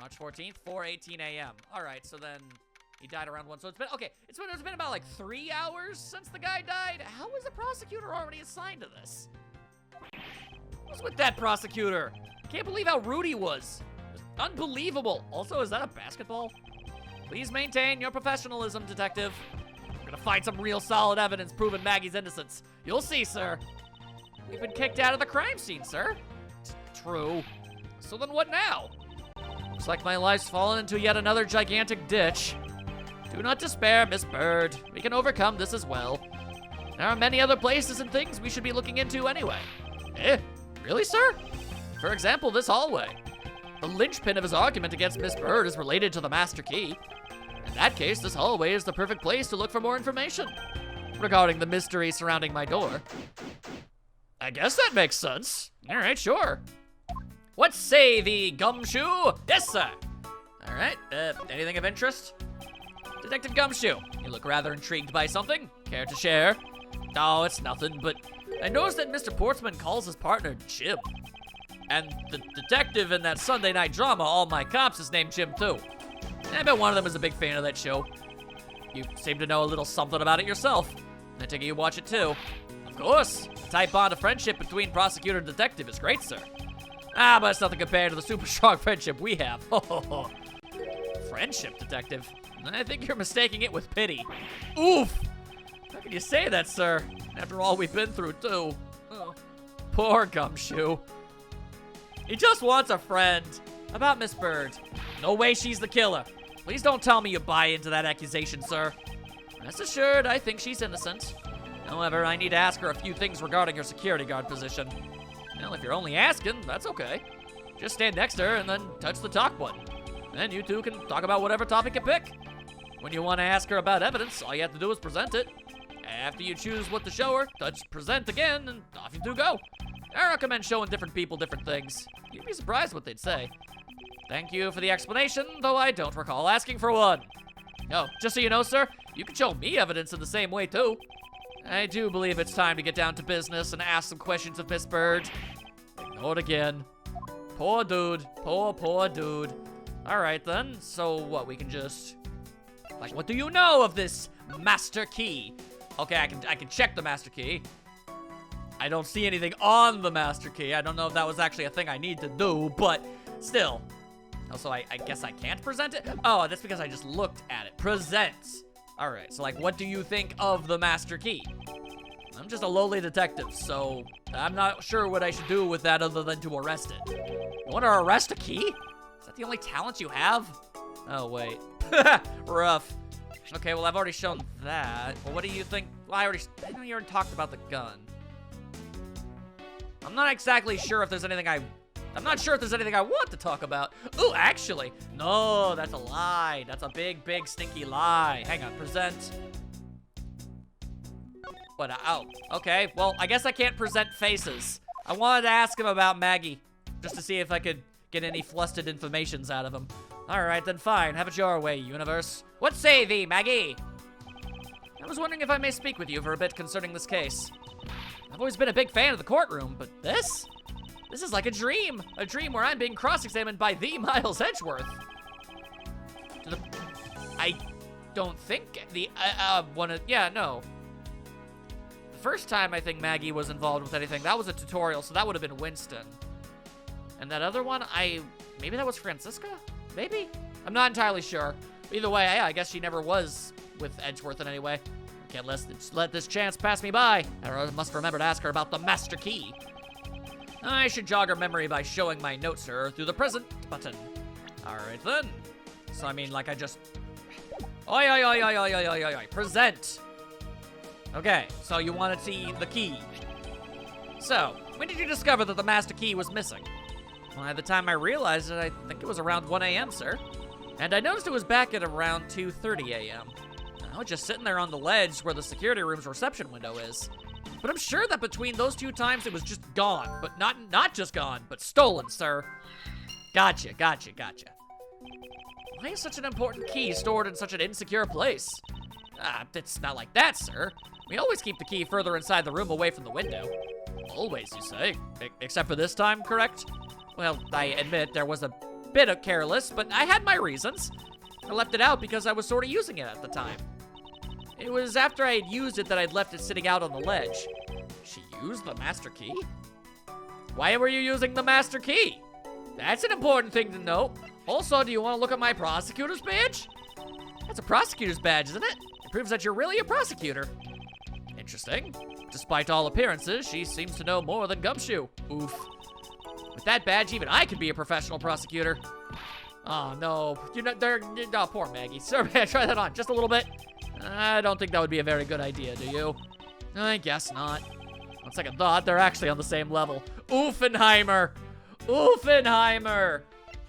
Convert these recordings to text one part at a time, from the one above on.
March 14th, 4:18 a.m. All right, so then he died around 1. So it's been, okay, it's been about like 3 hours since the guy died. How was the prosecutor already assigned to this? What's with that prosecutor? Can't believe how rude he was. Unbelievable. Also, is that a basketball? Please maintain your professionalism, detective. We're gonna find some real solid evidence proving Maggie's innocence. You'll see, sir. We've been kicked out of the crime scene, sir. True. So then what now? Looks like my life's fallen into yet another gigantic ditch. Do not despair, Miss Bird. We can overcome this as well. There are many other places and things we should be looking into anyway. Eh? Really, sir? For example, this hallway. The linchpin of his argument against Miss Bird is related to the master key. In that case, this hallway is the perfect place to look for more information regarding the mystery surrounding my door. I guess that makes sense. All right, sure. What say the gumshoe? Yes, sir. All right, anything of interest? Detective Gumshoe, you look rather intrigued by something. Care to share? Oh, it's nothing, but I noticed that Mr. Portsman calls his partner Jim. And the detective in that Sunday night drama, All My Cops, is named Jim too. I bet one of them is a big fan of that show. You seem to know a little something about it yourself. I take it you watch it too. Of course, the tight bond of friendship between prosecutor and detective is great, sir. Ah, but it's nothing compared to the super strong friendship we have. Friendship, detective? I think you're mistaking it with pity. Oof! How can you say that, sir? After all we've been through, too. Oh, poor Gumshoe. He just wants a friend. About Miss Bird. No way she's the killer. Please don't tell me you buy into that accusation, sir. Rest assured, I think she's innocent. However, I need to ask her a few things regarding her security guard position. Well, if you're only asking, that's okay. Just stand next to her and then touch the talk button. Then you two can talk about whatever topic you pick. When you want to ask her about evidence, all you have to do is present it. After you choose what to show her, touch present again, and off you two go. I recommend showing different people different things. You'd be surprised what they'd say. Thank you for the explanation, though I don't recall asking for one. Oh, just so you know, sir, you can show me evidence in the same way, too. I do believe it's time to get down to business and ask some questions of Miss Bird. Ignored again. Poor dude. Poor dude. All right, then. So what, we can just... Like, what do you know of this master key? Okay, I can check the master key. I don't see anything on the master key. I don't know if that was actually a thing I need to do, but still. Also, I guess I can't present it? Oh, that's because I just looked at it. Present. All right, so like, what do you think of the master key? I'm just a lowly detective, so I'm not sure what I should do with that other than to arrest it. You want to arrest a key? Is that the only talent you have? Oh, wait. Rough. Okay, well, I've already shown that. Well, what do you think? Well, I know you already talked about the gun. I'm not exactly sure if there's anything I'm not sure if there's anything I want to talk about. Ooh, actually. No, that's a lie. That's a big, stinky lie. Hang on, present. What, oh, okay. Well, I guess I can't present faces. I wanted to ask him about Maggie, just to see if I could get any flustered informations out of him. All right, then fine. Have it your way, universe. What say thee, Maggie? I was wondering if I may speak with you for a bit concerning this case. I've always been a big fan of the courtroom, but this? This is like a dream where I'm being cross-examined by the Miles Edgeworth. I don't think no. The first time I think Maggie was involved with anything, that was a tutorial, so that would have been Winston. And that other one, maybe that was Francisca? Maybe? I'm not entirely sure. Either way, I guess she never was with Edgeworth in any way. I can't let this chance pass me by. I must remember to ask her about the master key. I should jog her memory by showing my notes to her through the present button. All right, then. So, I mean, like, I just... Oi. Present. Okay, so you want to see the key. So, when did you discover that the master key was missing? Well, at the time I realized it, I think it was around 1 a.m., sir. And I noticed it was back at around 2:30 a.m. I was just sitting there on the ledge where the security room's reception window is. But I'm sure that between those two times, it was just gone. But not just gone, but stolen, sir. Gotcha. Why is such an important key stored in such an insecure place? It's not like that, sir. We always keep the key further inside the room away from the window. Always, you say? Except for this time, correct? Well, I admit there was a bit careless, but I had my reasons. I left it out because I was sort of using it at the time. It was after I had used it that I'd left it sitting out on the ledge. She used the master key? Why were you using the master key? That's an important thing to know. Also, do you want to look at my prosecutor's badge? That's a prosecutor's badge, isn't it? It proves that you're really a prosecutor. Interesting. Despite all appearances, she seems to know more than Gumshoe. Oof. With that badge, even I could be a professional prosecutor. Oh, no. Oh, poor Maggie. Sir, may I try that on just a little bit? I don't think that would be a very good idea, do you? I guess not. On second thought, they're actually on the same level. Oofenheimer! Oofenheimer!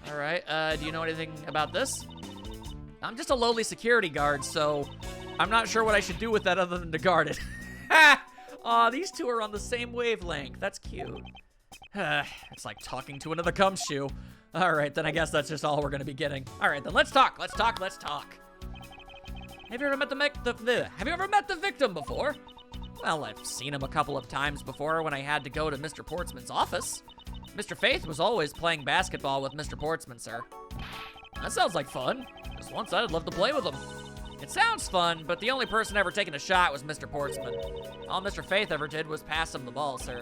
Alright, do you know anything about this? I'm just a lowly security guard, so I'm not sure what I should do with that other than to guard it. Ha! Aw, these two are on the same wavelength. That's cute. It's like talking to another gumshoe. Alright, then I guess that's just all we're gonna be getting. Alright, then let's talk. Let's talk. Have you ever met the victim before? Well, I've seen him a couple of times before when I had to go to Mr. Portsman's office. Mr. Faith was always playing basketball with Mr. Portsman, sir. That sounds like fun. Just once I'd love to play with him. It sounds fun, but the only person ever taking a shot was Mr. Portsman. All Mr. Faith ever did was pass him the ball, sir.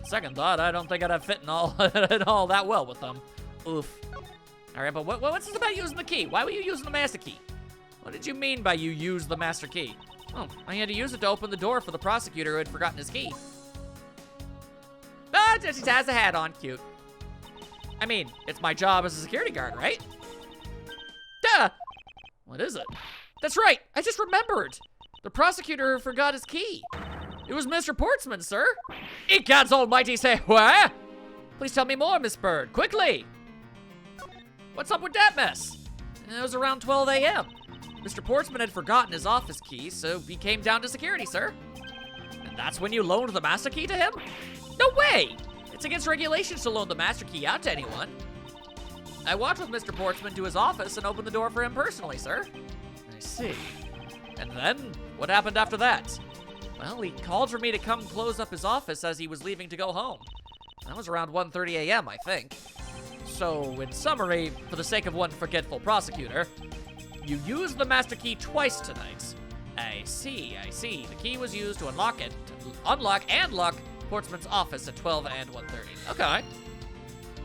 Second thought, I don't think I'd have fit in all that well with them. Oof. Alright, but what's this about using the key? Why were you using the master key? What did you mean by you used the master key? Oh, I had to use it to open the door for the prosecutor who had forgotten his key. Ah, she has a hat on, cute. I mean, it's my job as a security guard, right? Duh! What is it? That's right, I just remembered. The prosecutor who forgot his key. It was Mr. Portsman, sir. In God's almighty say, what? Please tell me more, Miss Bird, quickly. What's up with that mess? It was around 12 a.m. Mr. Portsman had forgotten his office key, so he came down to security, sir. And that's when you loaned the master key to him? No way! It's against regulations to loan the master key out to anyone. I walked with Mr. Portsman to his office and opened the door for him personally, sir. I see. And then, what happened after that? Well, he called for me to come close up his office as he was leaving to go home. That was around 1:30 a.m., I think. So, in summary, for the sake of one forgetful prosecutor, you used the master key twice tonight. I see. The key was used to unlock and lock Portsman's office at 12 and 1:30. Okay.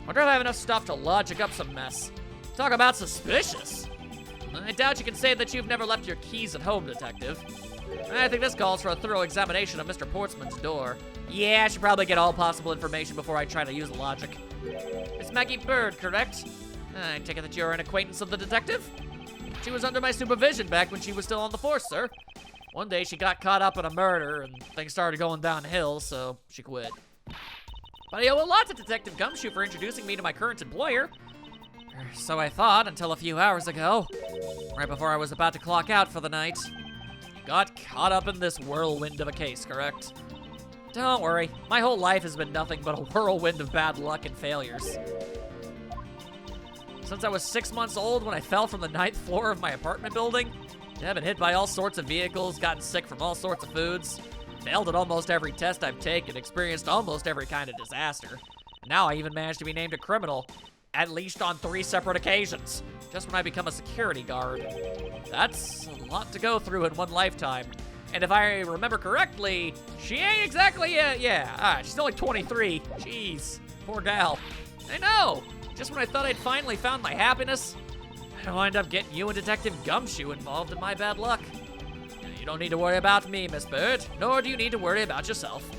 Wonder if I have enough stuff to logic up some mess. Talk about suspicious. I doubt you can say that you've never left your keys at home, Detective. I think this calls for a thorough examination of Mr. Portsman's door. Yeah, I should probably get all possible information before I try to use logic. It's Maggie Bird, correct? I take it that you're an acquaintance of the detective? She was under my supervision back when she was still on the force, sir. One day she got caught up in a murder and things started going downhill, so she quit. But I owe a lot to Detective Gumshoe for introducing me to my current employer. So I thought until a few hours ago, right before I was about to clock out for the night. You got caught up in this whirlwind of a case, correct? Don't worry, my whole life has been nothing but a whirlwind of bad luck and failures. Since I was 6 months old when I fell from the 9th floor of my apartment building, I've been hit by all sorts of vehicles, gotten sick from all sorts of foods, failed at almost every test I've taken, experienced almost every kind of disaster. And now I even managed to be named a criminal, at least on 3 separate occasions, just when I become a security guard. That's a lot to go through in one lifetime. And if I remember correctly, she ain't exactly, she's only 23. Jeez, poor gal. I know, just when I thought I'd finally found my happiness, I wind up getting you and Detective Gumshoe involved in my bad luck. You don't need to worry about me, Miss Bird, nor do you need to worry about yourself.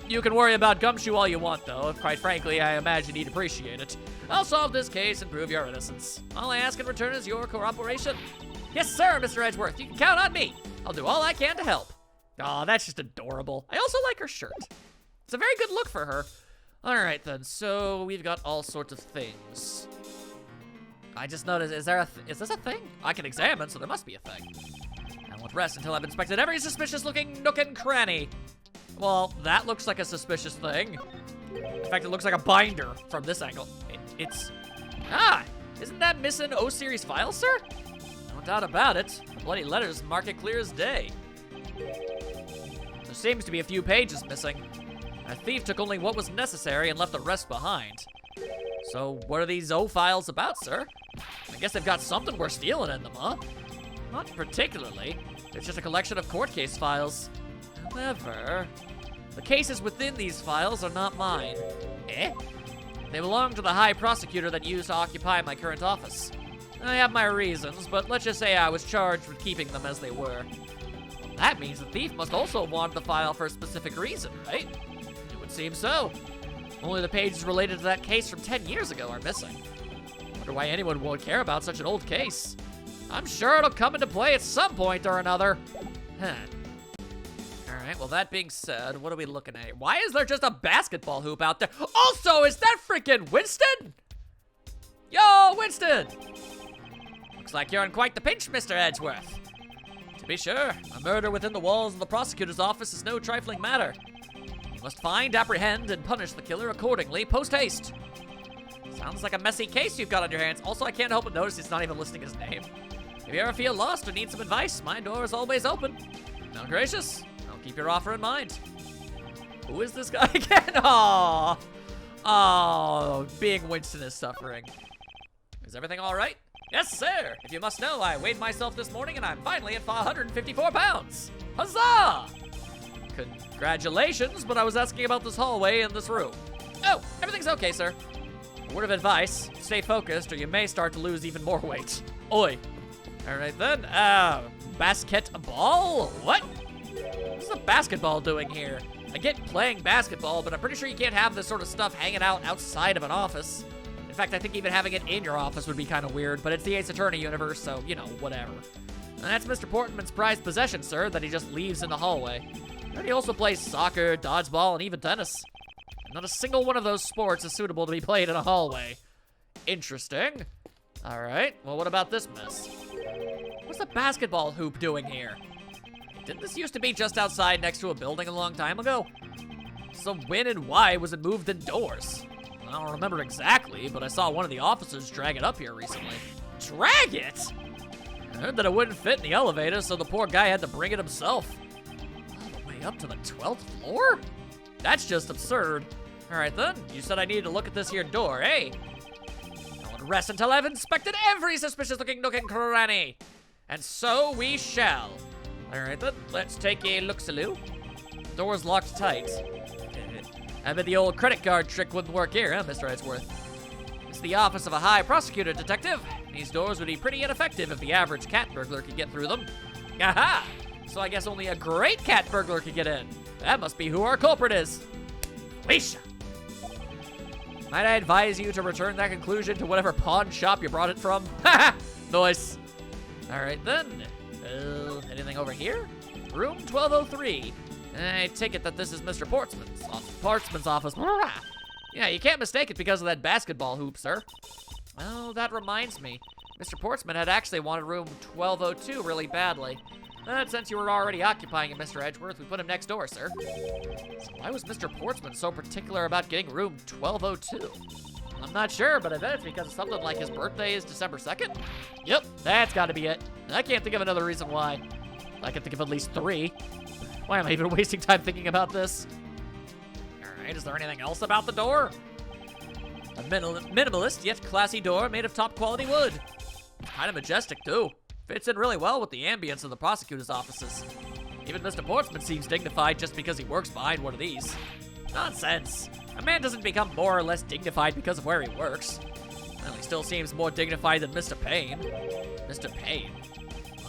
You can worry about Gumshoe all you want, though. Quite frankly, I imagine he'd appreciate it. I'll solve this case and prove your innocence. All I ask in return is your cooperation. Yes, sir, Mr. Edgeworth. You can count on me. I'll do all I can to help. Aw, that's just adorable. I also like her shirt. It's a very good look for her. All right, then. So we've got all sorts of things. I just noticed, is this a thing? I can examine, so there must be a thing. I won't rest until I've inspected every suspicious-looking nook and cranny. Well, that looks like a suspicious thing. In fact, it looks like a binder from this angle. Isn't that missing O-Series file, sir? No doubt about it. The bloody letters mark it clear as day. There seems to be a few pages missing. A thief took only what was necessary and left the rest behind. So what are these O files about, sir? I guess they've got something worth stealing in them, huh? Not particularly. It's just a collection of court case files. However, the cases within these files are not mine. Eh? They belong to the high prosecutor that used to occupy my current office. I have my reasons, but let's just say I was charged with keeping them as they were. That means the thief must also want the file for a specific reason, right? It would seem so. Only the pages related to that case from 10 years ago are missing. I wonder why anyone would care about such an old case. I'm sure it'll come into play at some point or another. Huh. Alright, well that being said, what are we looking at here? Why is there just a basketball hoop out there? Also, is that freaking Winston? Yo, Winston! Looks like you're in quite the pinch, Mr. Edgeworth. To be sure, a murder within the walls of the prosecutor's office is no trifling matter. You must find, apprehend, and punish the killer accordingly, post-haste. Sounds like a messy case you've got on your hands. Also, I can't help but notice he's not even listing his name. If you ever feel lost or need some advice, my door is always open. Now, gracious, I'll keep your offer in mind. Who is this guy again? Aww. Oh, being Winston is suffering. Is everything all right? Yes, sir. If you must know, I weighed myself this morning and I'm finally at 154 pounds. Huzzah! Congratulations, but I was asking about this hallway and this room. Oh, everything's okay, sir. A word of advice, stay focused or you may start to lose even more weight. Oi. All right then, basketball? What? What's a basketball doing here? I get playing basketball, but I'm pretty sure you can't have this sort of stuff hanging out outside of an office. In fact, I think even having it in your office would be kind of weird, but it's the Ace Attorney universe, so, you know, whatever. And that's Mr. Portman's prized possession, sir, that he just leaves in the hallway. And he also plays soccer, dodgeball, and even tennis. And not a single one of those sports is suitable to be played in a hallway. Interesting. All right, well, what about this mess? What's the basketball hoop doing here? Didn't this used to be just outside next to a building a long time ago? So when and why was it moved indoors? I don't remember exactly, but I saw one of the officers drag it up here recently. Drag it? I heard that it wouldn't fit in the elevator, so the poor guy had to bring it himself. All the way up to the 12th floor? That's just absurd. All right then, you said I needed to look at this here door, eh? I won't rest until I've inspected every suspicious-looking nook and cranny. And so we shall. All right then, let's take a look-saloo. Door's locked tight. I bet the old credit card trick wouldn't work here, huh, Mr. Edgeworth? It's the office of a high prosecutor, detective. These doors would be pretty ineffective if the average cat burglar could get through them. Aha! So I guess only a great cat burglar could get in. That must be who our culprit is. Alicia! Might I advise you to return that conclusion to whatever pawn shop you brought it from? Haha! Nice. All right then. Anything over here? Room 1203. I take it that this is Mr. Portsman's office. Yeah, you can't mistake it because of that basketball hoop, sir. Oh, that reminds me. Mr. Portsman had actually wanted room 1202 really badly. But since you were already occupying it, Mr. Edgeworth, we put him next door, sir. So why was Mr. Portsman so particular about getting room 1202? I'm not sure, but I bet it's because of something like his birthday is December 2nd? Yep, that's gotta be it. I can't think of another reason why. I can think of at least 3. Why am I even wasting time thinking about this? All right, is there anything else about the door? A minimalist yet classy door made of top quality wood. Kind of majestic too. Fits in really well with the ambience of the prosecutor's offices. Even Mr. Portsman seems dignified just because he works behind one of these. Nonsense. A man doesn't become more or less dignified because of where he works. Well, he still seems more dignified than Mr. Payne. Mr. Payne?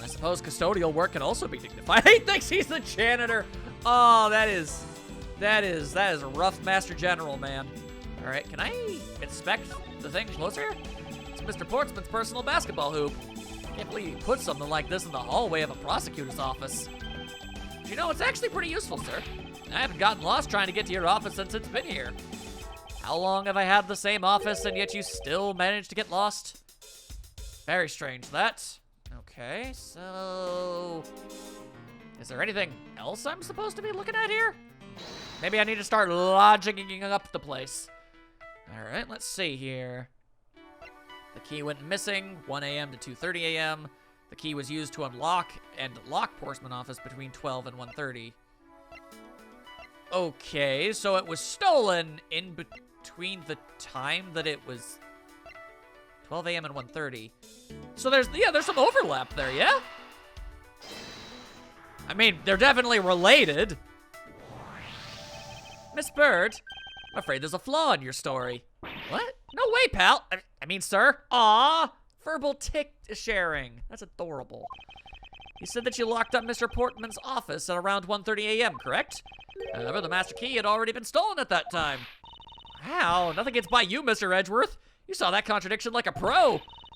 I suppose custodial work can also be dignified. He thinks he's the janitor. Oh, that is a rough Master General, man. All right, can I inspect the thing closer? It's Mr. Portsman's personal basketball hoop. Can't believe he put something like this in the hallway of a prosecutor's office. But you know, it's actually pretty useful, sir. I haven't gotten lost trying to get to your office since it's been here. How long have I had the same office and yet you still managed to get lost? Very strange, that. Okay, so... is there anything else I'm supposed to be looking at here? Maybe I need to start lodging up the place. All right, let's see here. The key went missing, 1 a.m. to 2:30 a.m. The key was used to unlock and lock Portsman office between 12 and 1:30. Okay, so it was stolen in between the time that it was 12 a.m. and 1:30. So there's some overlap there, yeah? I mean, they're definitely related. Miss Bird, I'm afraid there's a flaw in your story. What? No way, pal. I mean, sir. Aw, verbal tick sharing. That's adorable. You said that you locked up Mr. Portman's office at around 1:30 a.m., correct? However, the master key had already been stolen at that time. Wow, nothing gets by you, Mr. Edgeworth. You saw that contradiction like a pro.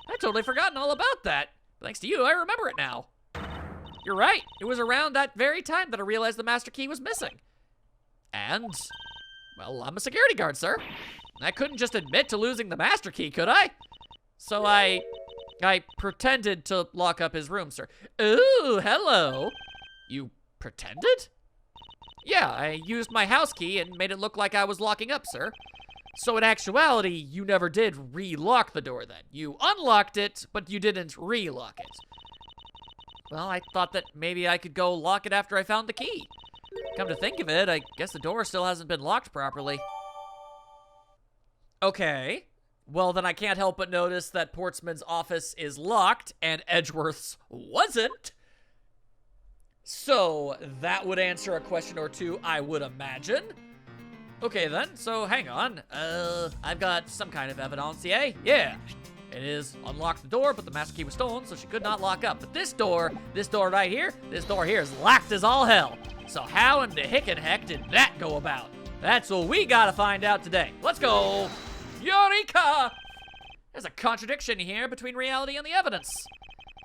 I'd totally forgotten all about that. But thanks to you, I remember it now. You're right. It was around that very time that I realized the master key was missing. And, well, I'm a security guard, sir. I couldn't just admit to losing the master key, could I? So I pretended to lock up his room, sir. Ooh, hello. You pretended? Yeah, I used my house key and made it look like I was locking up, sir. So in actuality, you never did re-lock the door then. You unlocked it, but you didn't re-lock it. Well, I thought that maybe I could go lock it after I found the key. Come to think of it, I guess the door still hasn't been locked properly. Okay. Well, then I can't help but notice that Portsman's office is locked and Edgeworth's wasn't. So that would answer a question or two, I would imagine. Okay then, so hang on. I've got some kind of evidence, yeah? Yeah. It is unlocked the door, but the master key was stolen, so she could not lock up. But this door right here, this door here is locked as all hell. So how in the hick and heck did that go about? That's what we gotta find out today. Let's go. Eureka! There's a contradiction here between reality and the evidence.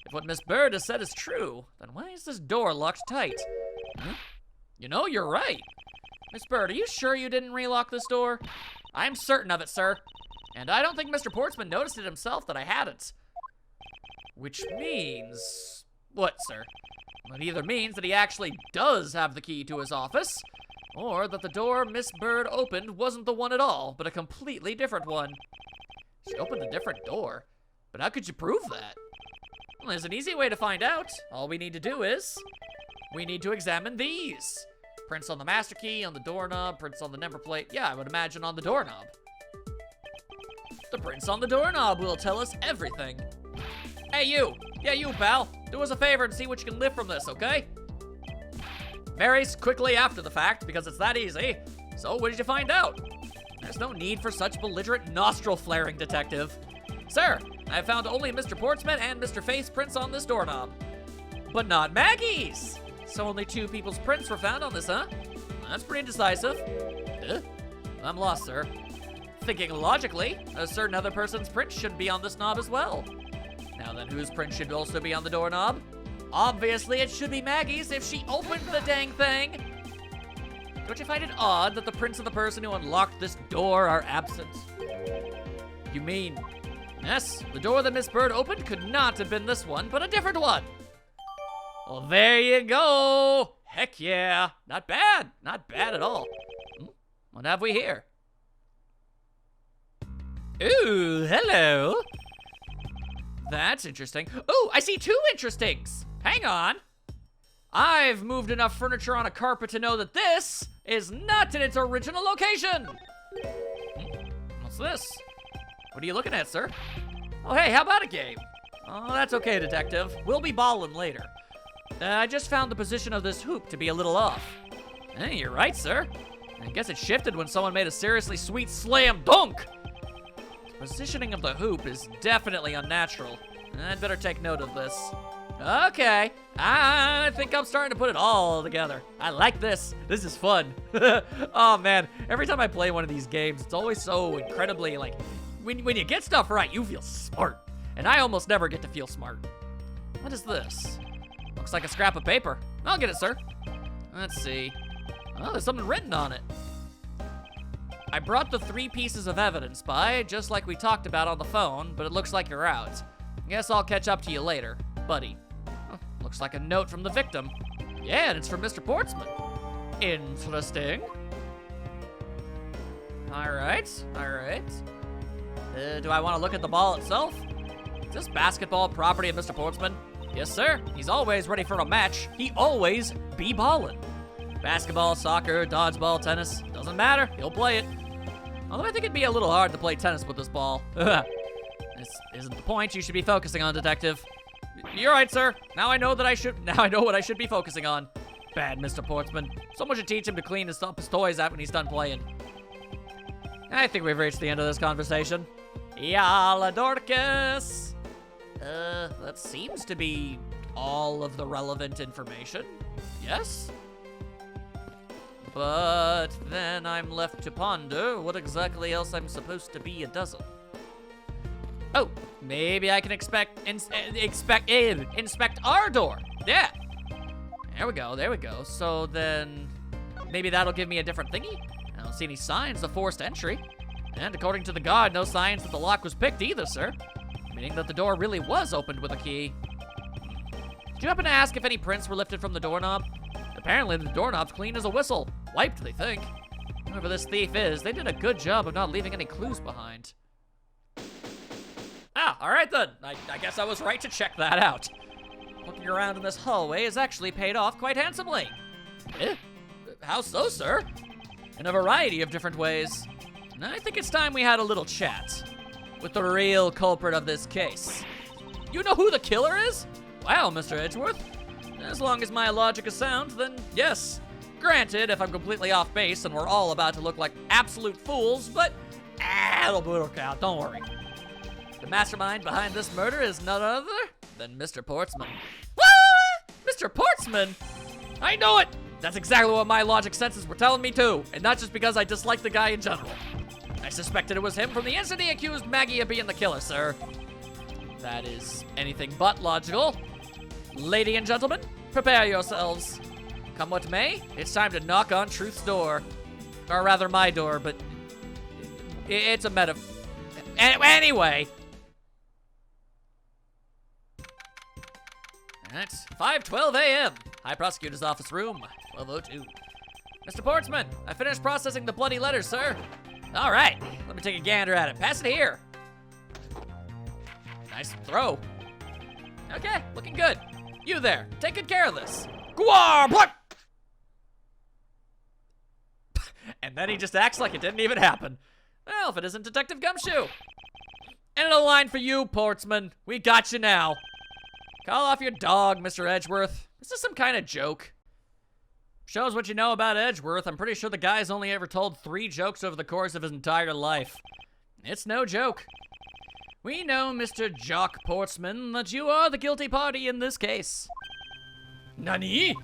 If what Miss Bird has said is true, then why is this door locked tight? Huh? You know, you're right. Miss Bird, are you sure you didn't relock this door? I'm certain of it, sir. And I don't think Mr. Portsman noticed it himself that I hadn't. Which means... what, sir? It either means that he actually does have the key to his office, or that the door Miss Bird opened wasn't the one at all, but a completely different one. She opened a different door. But how could you prove that? Well, there's an easy way to find out. All we need to do is... we need to examine these. Prints on the master key, on the doorknob, prints on the number plate. Yeah, I would imagine on the doorknob. The prints on the doorknob will tell us everything. Hey, you. Yeah, you, pal. Do us a favor and see what you can lift from this, okay? Very quickly after the fact, because it's that easy. So, what did you find out? There's no need for such belligerent nostril flaring, detective. Sir, I found only Mr. Portsman and Mr. Faith's prints on this doorknob. But not Maggie's! So only two people's prints were found on this, huh? That's pretty decisive. I'm lost, sir. Thinking logically, a certain other person's print should be on this knob as well. Now then, whose print should also be on the doorknob? Obviously, it should be Maggie's if she opened the dang thing. Don't you find it odd that the prints of the person who unlocked this door are absent? You mean... yes, the door that Miss Bird opened could not have been this one, but a different one. Well, there you go. Heck yeah. Not bad. Not bad at all. What have we here? Ooh, hello. That's interesting. Ooh, I see two interestings. Hang on. I've moved enough furniture on a carpet to know that this is not in its original location. What's this? What are you looking at, sir? Oh, hey, how about a game? Oh, that's okay, detective. We'll be ballin' later. I just found the position of this hoop to be a little off. Hey, you're right, sir. I guess it shifted when someone made a seriously sweet slam dunk. The positioning of the hoop is definitely unnatural. I'd better take note of this. Okay, I think I'm starting to put it all together. I like this. This is fun. Oh man, every time I play one of these games, it's always so incredibly like, when you get stuff right, you feel smart. And I almost never get to feel smart. What is this? Looks like a scrap of paper. I'll get it, sir. Let's see. Oh, there's something written on it. I brought the 3 pieces of evidence by, just like we talked about on the phone, but it looks like you're out. Guess I'll catch up to you later, buddy. Looks like a note from the victim. Yeah, and it's from Mr. Portsman. Interesting. All right. Do I want to look at the ball itself? Is this basketball property of Mr. Portsman? Yes, sir. He's always ready for a match. He always be ballin'. Basketball, soccer, dodgeball, tennis, doesn't matter. He'll play it. Although I think it'd be a little hard to play tennis with this ball. This isn't the point you should be focusing on, Detective. You're right, sir. Now I know what I should be focusing on. Bad Mr. Portsman. Someone should teach him to clean his toys out when he's done playing. I think we've reached the end of this conversation. Yalla Dorcas! That seems to be all of the relevant information. Yes? But then I'm left to ponder what exactly else I'm supposed to be a dozen. Oh, maybe I can inspect our door. Yeah. There we go. So then, maybe that'll give me a different thingy? I don't see any signs of forced entry. And according to the guard, no signs that the lock was picked either, sir. Meaning that the door really was opened with a key. Did you happen to ask if any prints were lifted from the doorknob? Apparently the doorknob's clean as a whistle. Wiped, they think. Whoever this thief is, they did a good job of not leaving any clues behind. Ah, alright then. I guess I was right to check that out. Looking around in this hallway has actually paid off quite handsomely. Eh? How so, sir? In a variety of different ways. And I think it's time we had a little chat with the real culprit of this case. You know who the killer is? Wow, Mr. Edgeworth. As long as my logic is sound, then yes. Granted, if I'm completely off base and we're all about to look like absolute fools, but it'll work out, don't worry. The mastermind behind this murder is none other than Mr. Portsman. What? Mr. Portsman? I know it! That's exactly what my logic senses were telling me too, and not just because I dislike the guy in general. I suspected it was him from the instant he accused Maggie of being the killer, sir. That is anything but logical. Lady and gentlemen, prepare yourselves. Come what may, it's time to knock on truth's door. Or rather, my door, but it's a metaphor. Anyway. It's 5:12 a.m. High Prosecutor's Office Room, 1202. Mr. Portsman, I finished processing the bloody letters, sir. All right, let me take a gander at it. Pass it here. Nice throw. Okay, looking good. You there, take good care of this. What? And then he just acts like it didn't even happen. Well, if it isn't Detective Gumshoe. And a line for you, Portsman. We got you now. Call off your dog, Mr. Edgeworth. Is this some kind of joke? Shows what you know about Edgeworth. I'm pretty sure the guy's only ever told 3 jokes over the course of his entire life. It's no joke. We know, Mr. Jock Portsman, that you are the guilty party in this case. Nani?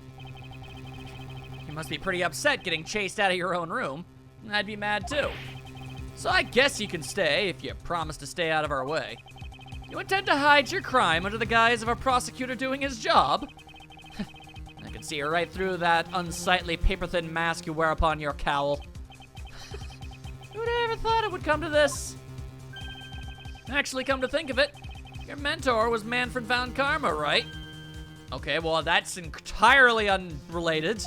You must be pretty upset getting chased out of your own room. I'd be mad too. So I guess you can stay if you promise to stay out of our way. You intend to hide your crime under the guise of a prosecutor doing his job? I can see right through that unsightly paper-thin mask you wear upon your cowl. Who'd have ever thought it would come to this? Actually, come to think of it, your mentor was Manfred von Karma, right? Okay, well, that's entirely unrelated.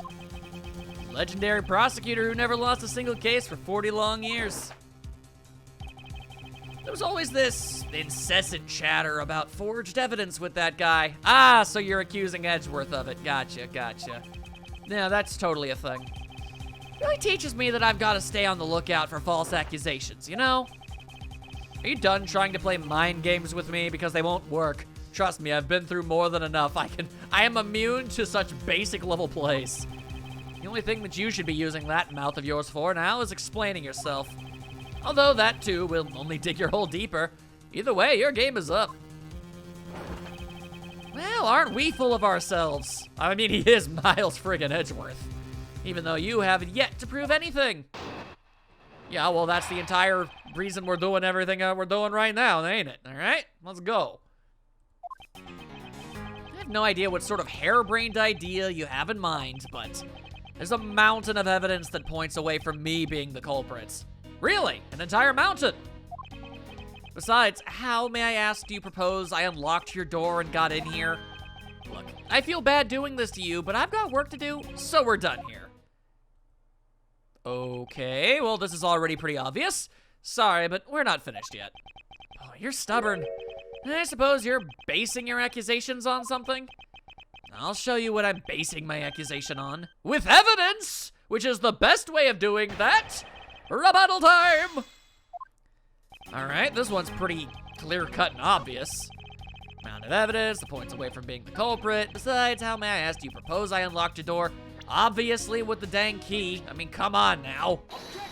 Legendary prosecutor who never lost a single case for 40 long years. There was always this incessant chatter about forged evidence with that guy. Ah, so you're accusing Edgeworth of it. Gotcha. Yeah, that's totally a thing. Really teaches me that I've got to stay on the lookout for false accusations, you know? Are you done trying to play mind games with me? Because they won't work. Trust me, I've been through more than enough. I am immune to such basic level plays. The only thing that you should be using that mouth of yours for now is explaining yourself. Although that too will only dig your hole deeper. Either way, your game is up. Well, aren't we full of ourselves? I mean, he is Miles friggin' Edgeworth. Even though you haven't yet to prove anything. Yeah, well, that's the entire reason we're doing everything we're doing right now, ain't it? All right, let's go. I have no idea what sort of harebrained idea you have in mind, but there's a mountain of evidence that points away from me being the culprit. Really? An entire mountain? Besides, how, may I ask, do you propose I unlocked your door and got in here? Look, I feel bad doing this to you, but I've got work to do, so we're done here. Okay, well, this is already pretty obvious. Sorry, but we're not finished yet. Oh, you're stubborn. I suppose you're basing your accusations on something? I'll show you what I'm basing my accusation on. With evidence, which is the best way of doing that. Rebuttal time! All right, this one's pretty clear-cut and obvious. Amount of evidence, the points away from being the culprit. Besides, how may I ask, do you propose I unlocked your door? Obviously with the dang key. I mean, come on now. Objection!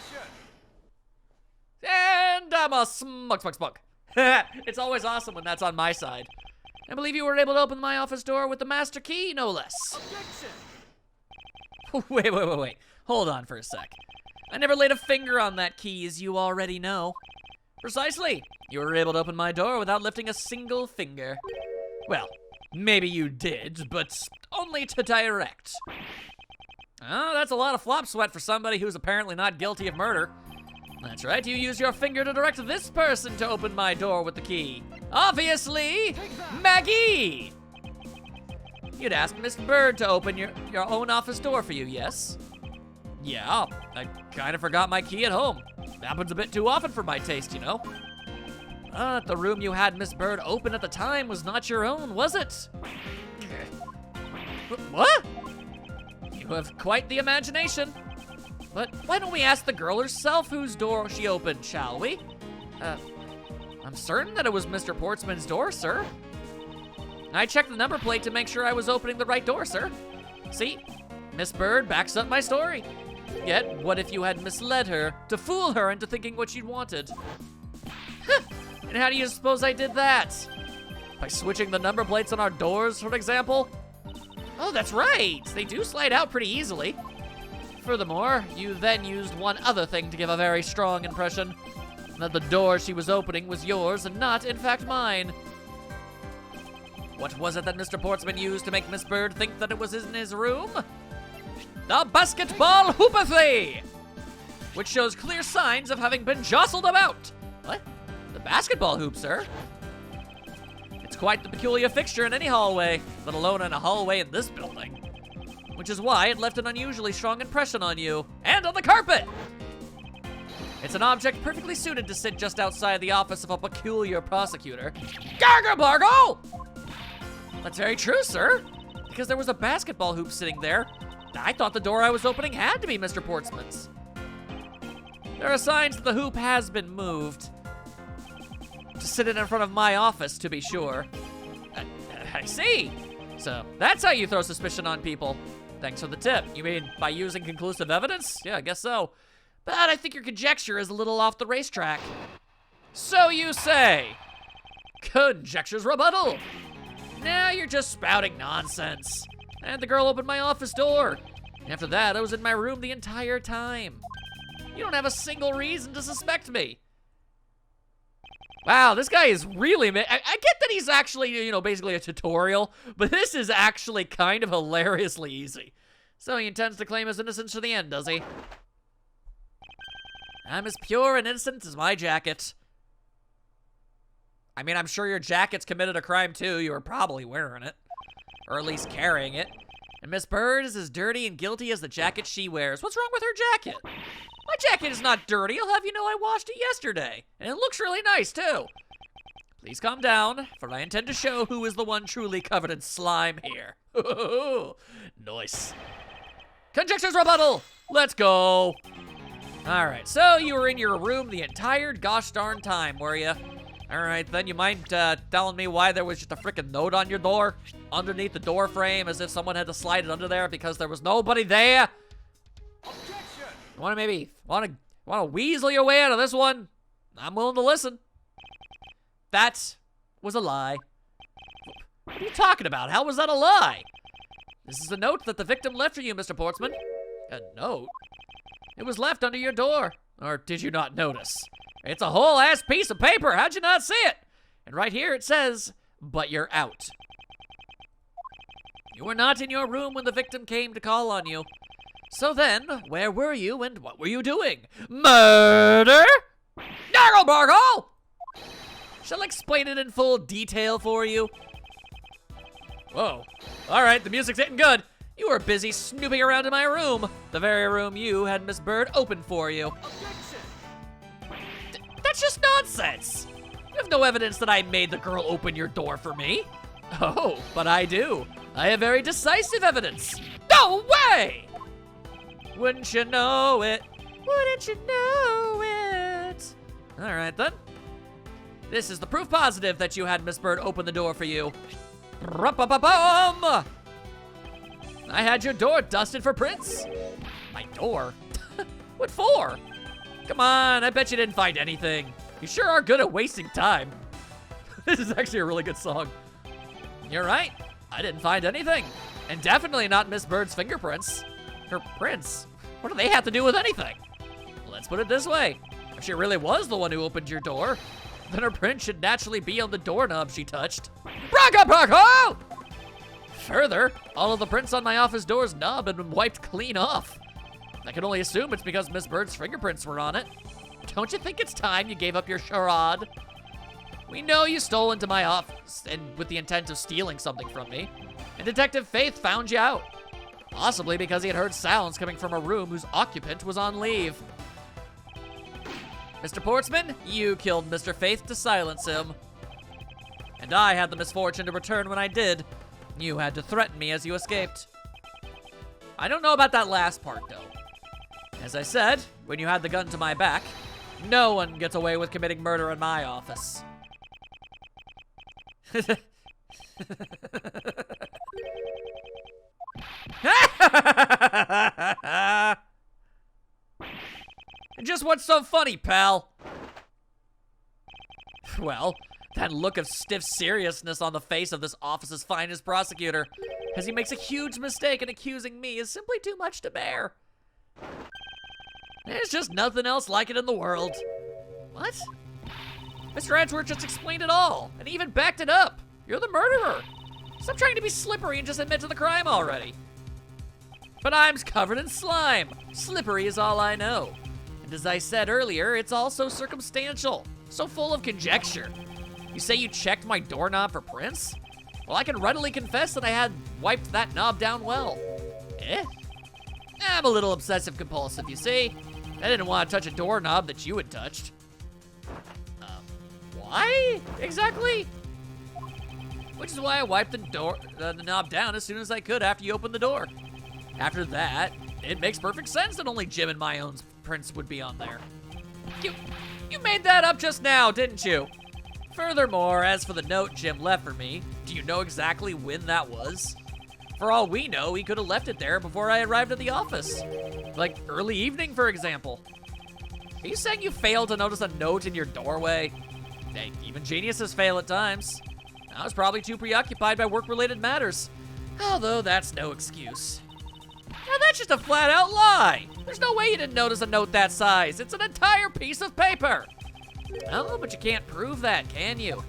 And I'm a smug. It's always awesome when that's on my side. I believe you were able to open my office door with the master key, no less. Objection! Wait. Hold on for a sec. I never laid a finger on that key, as you already know. Precisely. You were able to open my door without lifting a single finger. Well, maybe you did, but only to direct. Oh, that's a lot of flop sweat for somebody who's apparently not guilty of murder. That's right, you used your finger to direct this person to open my door with the key. Obviously, Maggie! You'd asked Miss Bird to open your own office door for you, yes? Yeah, I kind of forgot my key at home. Happens a bit too often for my taste, you know. The room you had Miss Bird open at the time was not your own, was it? What? You have quite the imagination. But why don't we ask the girl herself whose door she opened, shall we? I'm certain that it was Mr. Portsman's door, sir. I checked the number plate to make sure I was opening the right door, sir. See, Miss Bird backs up my story. Yet, what if you had misled her to fool her into thinking what she'd wanted? And how do you suppose I did that? By switching the number plates on our doors, for example? Oh, that's right. They do slide out pretty easily. Furthermore, you then used one other thing to give a very strong impression. That the door she was opening was yours and not, in fact, mine. What was it that Mr. Portsman used to make Miss Bird think that it was in his room? The basketball hoopathy! Which shows clear signs of having been jostled about. What? The basketball hoop, sir? It's quite the peculiar fixture in any hallway, let alone in a hallway in this building. Which is why it left an unusually strong impression on you, and on the carpet! It's an object perfectly suited to sit just outside the office of a peculiar prosecutor. Gargle-bargle! That's very true, sir. Because there was a basketball hoop sitting there. I thought the door I was opening had to be Mr. Portsman's. There are signs that the hoop has been moved. To sit in front of my office, to be sure. I see. So, that's how you throw suspicion on people. Thanks for the tip. You mean by using conclusive evidence? Yeah, I guess so. But I think your conjecture is a little off the racetrack. So you say. Conjecture's rebuttal. Now you're just spouting nonsense. And the girl opened my office door. After that, I was in my room the entire time. You don't have a single reason to suspect me. Wow, this guy is really... I get that he's actually, you know, basically a tutorial, but this is actually kind of hilariously easy. So he intends to claim his innocence to the end, does he? I'm as pure and innocent as my jacket. I mean, I'm sure your jacket's committed a crime too. You were probably wearing it. Or at least carrying it. And Miss Bird is as dirty and guilty as the jacket she wears. What's wrong with her jacket? My jacket is not dirty. I'll have you know I washed it yesterday. And it looks really nice, too. Please calm down, for I intend to show who is the one truly covered in slime here. Nice. Conjecture's rebuttal. Let's go. All right, so you were in your room the entire gosh darn time, were you? All right, then you mind telling me why there was just a freaking note on your door underneath the door frame as if someone had to slide it under there because there was nobody there? Want to weasel your way out of this one? I'm willing to listen. That was a lie. What are you talking about? How was that a lie? This is a note that the victim left for you, Mr. Portsman. A note? It was left under your door. Or did you not notice? It's a whole ass piece of paper. How'd you not see it? And right here it says, but you're out. You were not in your room when the victim came to call on you. So then, where were you and what were you doing? Murder? Narrow-bargle! Shall I explain it in full detail for you? Whoa. All right, the music's getting good. You were busy snooping around in my room. The very room you had Miss Bird open for you. That's just nonsense. You have no evidence that I made the girl open your door for me. Oh, but I do. I have very decisive evidence. No way! Wouldn't you know it? Wouldn't you know All right, then. This is the proof positive that you had Miss Bird open the door for you. Rup-a-pa-bum! I had your door dusted for prints. My door? What for? Come on, I bet you didn't find anything. You sure are good at wasting time. This is actually a really good song. You're right, I didn't find anything. And definitely not Miss Bird's fingerprints. Her prints? What do they have to do with anything? Let's put it this way. If she really was the one who opened your door, then her print should naturally be on the doorknob she touched. Braco! Further, all of the prints on my office door's knob had been wiped clean off. I can only assume it's because Miss Bird's fingerprints were on it. Don't you think it's time you gave up your charade? We know you stole into my office and with the intent of stealing something from me. And Detective Faith found you out. Possibly because he had heard sounds coming from a room whose occupant was on leave. Mr. Portsman, you killed Mr. Faith to silence him. And I had the misfortune to return when I did. You had to threaten me as you escaped. I don't know about that last part, though. As I said, when you had the gun to my back, no one gets away with committing murder in my office. Just what's so funny, pal? Well, that look of stiff seriousness on the face of this office's finest prosecutor as he makes a huge mistake in accusing me is simply too much to bear. There's just nothing else like it in the world. What? Mr. Edgeworth just explained it all, and he even backed it up. You're the murderer. Stop trying to be slippery and just admit to the crime already. But I'm covered in slime. Slippery is all I know. And as I said earlier, it's also circumstantial, so full of conjecture. You say you checked my doorknob for prints? Well, I can readily confess that I had wiped that knob down well. Eh? I'm a little obsessive compulsive, you see. I didn't want to touch a doorknob that you had touched. Why exactly? Which is why I wiped the knob down as soon as I could after you opened the door. After that, it makes perfect sense that only Jim and my own prints would be on there. You made that up just now, didn't you? Furthermore, as for the note Jim left for me, do you know exactly when that was? For all we know, he could have left it there before I arrived at the office. Like early evening, for example. Are you saying you failed to notice a note in your doorway? Hey, even geniuses fail at times. I was probably too preoccupied by work-related matters. Although that's no excuse. Now that's just a flat-out lie. There's no way you didn't notice a note that size. It's an entire piece of paper. Oh, but you can't prove that, can you?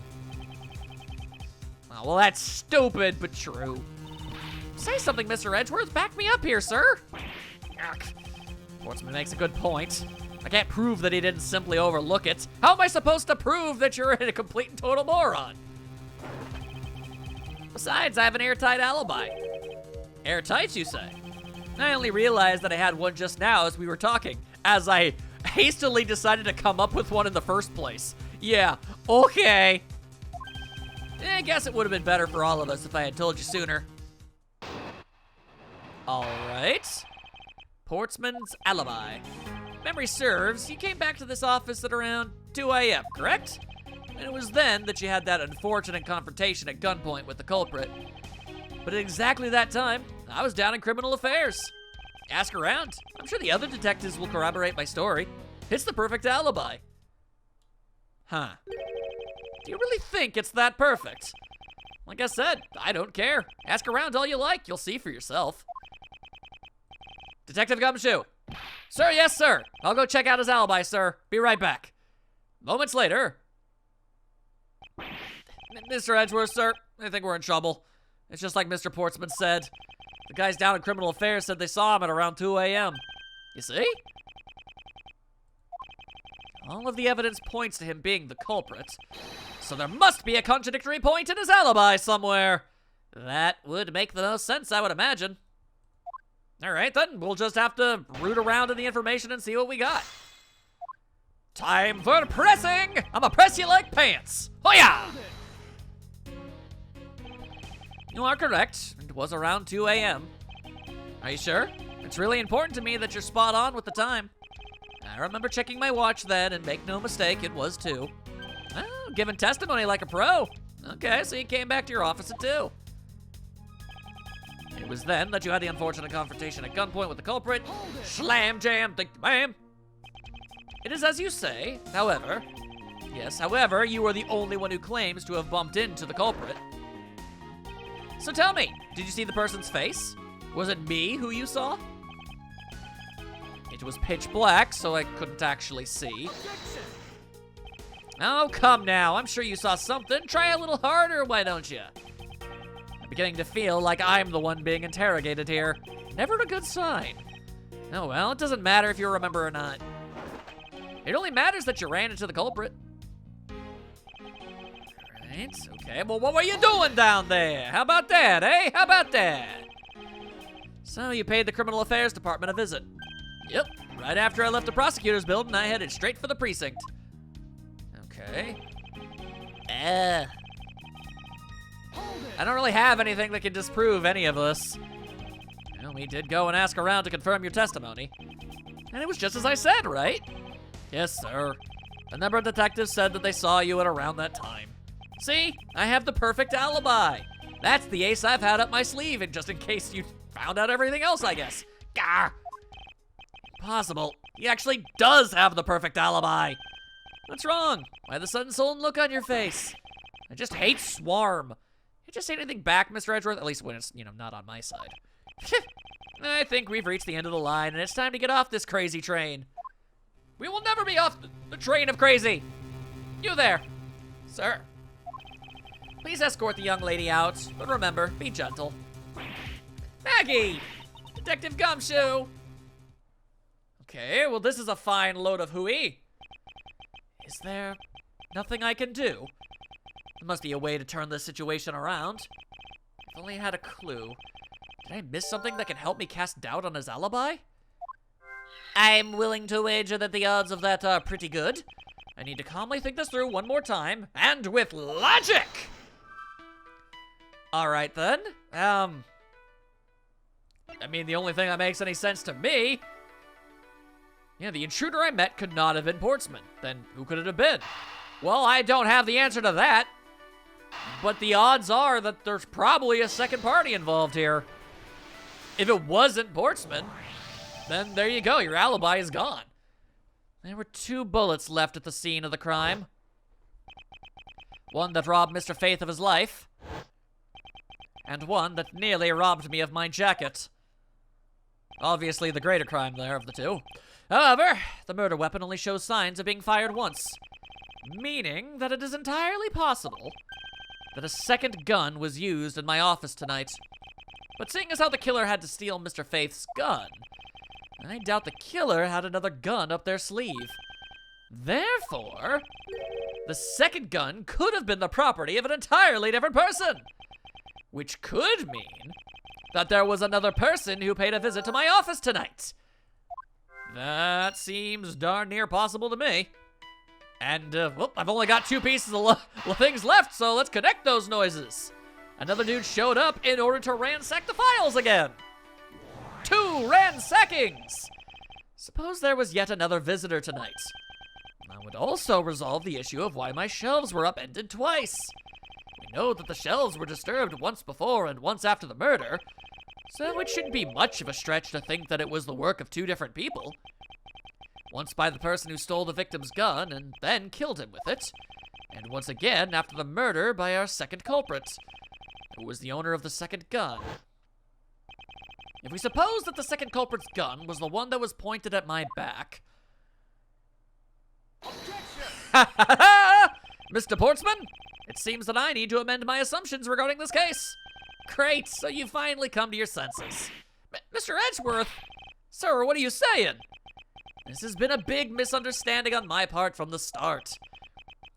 Oh, well, that's stupid, but true. Say something, Mr. Edgeworth. Back me up here, sir. Portsman makes a good point. I can't prove that he didn't simply overlook it. How am I supposed to prove that you're a complete and total moron? Besides, I have an airtight alibi. Airtight, you say? I only realized that I had one just now as we were talking, as I hastily decided to come up with one in the first place. Yeah, okay. I guess it would have been better for all of us if I had told you sooner. All right. Portsman's alibi. Memory serves, you came back to this office at around 2 a.m., correct? And it was then that you had that unfortunate confrontation at gunpoint with the culprit. But at exactly that time, I was down in criminal affairs. Ask around. I'm sure the other detectives will corroborate my story. It's the perfect alibi. Huh. Do you really think it's that perfect? Like I said, I don't care. Ask around all you like. You'll see for yourself. Detective Gumshoe. Sir, yes, sir. I'll go check out his alibi, sir. Be right back. Moments later. Mr. Edgeworth, sir, I think we're in trouble. It's just like Mr. Portsman said. The guys down in criminal affairs said they saw him at around 2 a.m. You see? All of the evidence points to him being the culprit. So there must be a contradictory point in his alibi somewhere. That would make the most sense, I would imagine. All right, then. We'll just have to root around in the information and see what we got. Time for pressing! I'ma press you like pants. Hoya! You are correct. It was around 2 a.m. Are you sure? It's really important to me that you're spot on with the time. I remember checking my watch then, and make no mistake, it was 2. Oh, giving testimony like a pro. Okay, so you came back to your office at 2. It was then that you had the unfortunate confrontation at gunpoint with the culprit. Slam jam, think bam. It is as you say, however. Yes, however, you are the only one who claims to have bumped into the culprit. So tell me, did you see the person's face? Was it me who you saw? It was pitch black, so I couldn't actually see. Oh, come now. I'm sure you saw something. Try a little harder, why don't you? I'm beginning to feel like I'm the one being interrogated here. Never a good sign. Oh, well, it doesn't matter if you remember or not. It only matters that you ran into the culprit. Right, okay. Well, what were you doing down there? How about that, eh? How about that? So, you paid the Criminal Affairs Department a visit. Yep. Right after I left the prosecutor's building, I headed straight for the precinct. Okay. I don't really have anything that can disprove any of this. Well, we did go and ask around to confirm your testimony. And it was just as I said, right? Yes, sir. A number of detectives said that they saw you at around that time. See? I have the perfect alibi. That's the ace I've had up my sleeve, and just in case you found out everything else, I guess. Gah! Impossible. He actually does have the perfect alibi. What's wrong? Why the sudden sullen look on your face? I just hate Swarm. You just say anything back, Mr. Edgeworth? At least when it's, not on my side. I think we've reached the end of the line, and it's time to get off this crazy train. We will never be off the train of crazy. You there, sir. Please escort the young lady out, but remember, be gentle. Maggie! Detective Gumshoe! Okay, well this is a fine load of hooey. Is there nothing I can do? There must be a way to turn this situation around. If only I had a clue. Did I miss something that can help me cast doubt on his alibi? I'm willing to wager that the odds of that are pretty good. I need to calmly think this through one more time, and with logic! Alright then, I mean, the only thing that makes any sense to me... Yeah, the intruder I met could not have been Portsman. Then who could it have been? Well, I don't have the answer to that. But the odds are that there's probably a second party involved here. If it wasn't Portsman, then there you go, your alibi is gone. There were 2 bullets left at the scene of the crime. One that robbed Mr. Faith of his life, and one that nearly robbed me of my jacket. Obviously the greater crime there of the 2. However, the murder weapon only shows signs of being fired once, meaning that it is entirely possible that a second gun was used in my office tonight. But seeing as how the killer had to steal Mr. Faith's gun, I doubt the killer had another gun up their sleeve. Therefore, the second gun could have been the property of an entirely different person, which could mean that there was another person who paid a visit to my office tonight. That seems darn near possible to me. And, well, I've only got 2 pieces of things left, so let's connect those noises. Another dude showed up in order to ransack the files again. 2 ransackings! Suppose there was yet another visitor tonight. That would also resolve the issue of why my shelves were upended twice. We know that the shelves were disturbed once before and once after the murder, so it shouldn't be much of a stretch to think that it was the work of 2 different people. Once by the person who stole the victim's gun and then killed him with it, and once again after the murder by our second culprit, who was the owner of the second gun. If we suppose that the second culprit's gun was the one that was pointed at my back... Mr. Portsman, it seems that I need to amend my assumptions regarding this case. Great, so you finally come to your senses. Mr. Edgeworth, sir, what are you saying? This has been a big misunderstanding on my part from the start.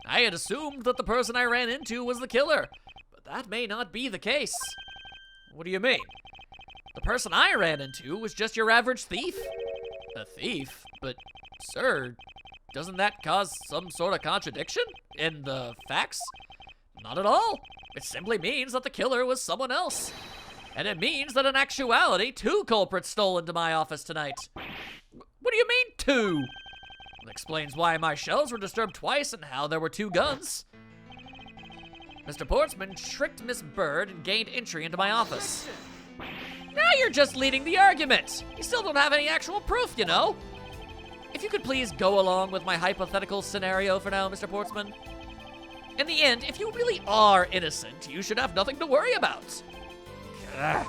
I had assumed that the person I ran into was the killer, but that may not be the case. What do you mean? The person I ran into was just your average thief. A thief? But, sir, doesn't that cause some sort of contradiction in the facts? Not at all. It simply means that the killer was someone else. And it means that in actuality, 2 culprits stole into my office tonight. What do you mean 2? It explains why my shelves were disturbed twice and how there were 2 guns. Mr. Portsman tricked Miss Bird and gained entry into my office. Now you're just leading the argument. You still don't have any actual proof, you know. If you could please go along with my hypothetical scenario for now, Mr. Portsman. In the end, if you really are innocent, you should have nothing to worry about. Ugh.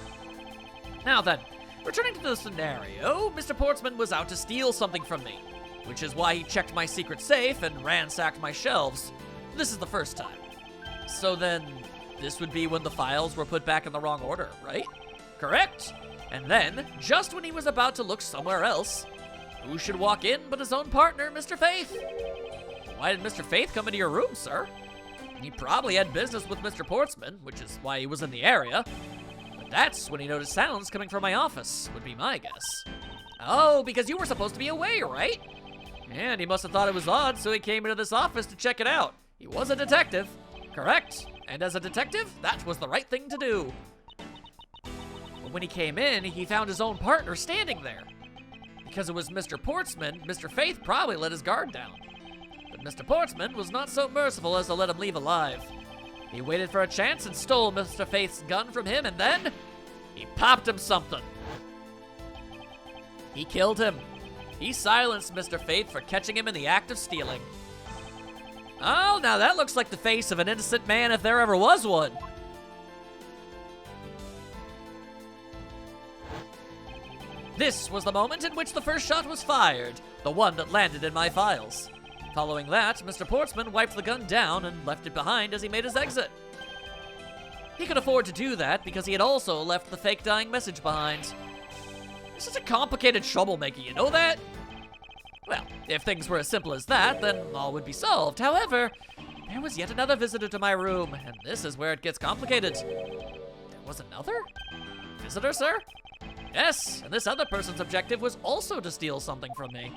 Now then, returning to the scenario, Mr. Portsman was out to steal something from me, which is why he checked my secret safe and ransacked my shelves. This is the first time. So then, this would be when the files were put back in the wrong order, right? Correct? And then, just when he was about to look somewhere else, who should walk in but his own partner, Mr. Faith? Why did Mr. Faith come into your room, sir? He probably had business with Mr. Portsman, which is why he was in the area. But that's when he noticed sounds coming from my office, would be my guess. Oh, because you were supposed to be away, right? And he must have thought it was odd, so he came into this office to check it out. He was a detective. Correct. And as a detective, that was the right thing to do. But when he came in, he found his own partner standing there. Because it was Mr. Portsman, Mr. Faith probably let his guard down. But Mr. Portsman was not so merciful as to let him leave alive. He waited for a chance and stole Mr. Faith's gun from him, and then he popped him something. He killed him. He silenced Mr. Faith for catching him in the act of stealing. Oh, now that looks like the face of an innocent man if there ever was one. This was the moment in which the first shot was fired, the one that landed in my files. Following that, Mr. Portsman wiped the gun down and left it behind as he made his exit. He could afford to do that because he had also left the fake dying message behind. You're such a complicated troublemaker, you know that? Well, if things were as simple as that, then all would be solved. However, there was yet another visitor to my room, and this is where it gets complicated. There was another? Visitor, sir? Yes, and this other person's objective was also to steal something from me.